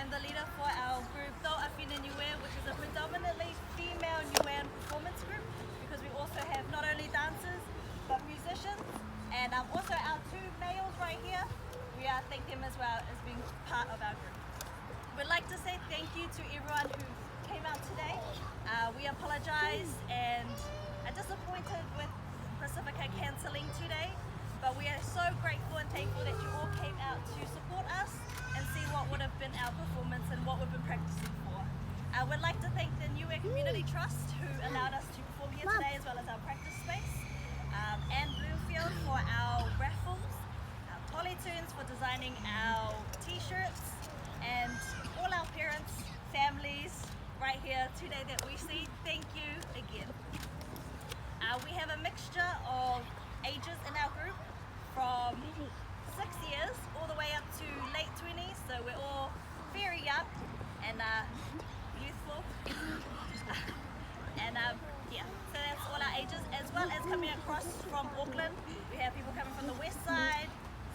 I'm the leader for our group Do Awhine Niue, which is a predominantly female Niuean performance group, because we also have not only dancers but musicians, and also our two males right here. We thank them as well as being part of our group. We'd like to say thank you to everyone who came out today. We apologize and are disappointed with Pacifica cancelling today, but we are so grateful and thankful that you all came out to support us and see what would have been our performance and what we've been practicing for. I would like to thank the Niue Community Trust who allowed us to perform here today, as well as our practice space, and Bloomfield for our raffles, our Polytunes for designing our t-shirts, and all our parents, families right here today that we see. Thank you again. We have a mixture of ages in our group, from 6 years all the way up to late 20s, so we're all very young and youthful. And yeah, so that's all our ages, as well as coming across from Auckland. We have people coming from the west side,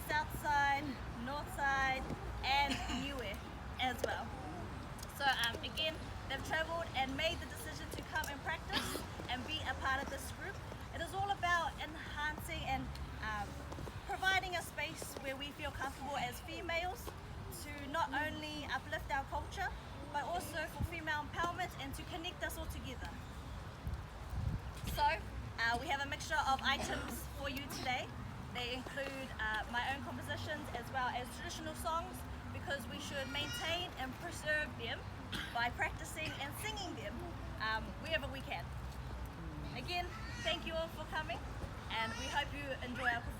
south side, north side, and Niue as well. So again, they've travelled and made the decision to come and practice and be a part of this group. It is all about enhancing and providing a space where we feel comfortable as females to not only uplift our culture, but also for female empowerment and to connect us all together. So we have a mixture of items for you today. They include my own compositions as well as traditional songs, because we should maintain and preserve them by practicing and singing them wherever we can. Again, thank you all for coming, and we hope you enjoy our performance.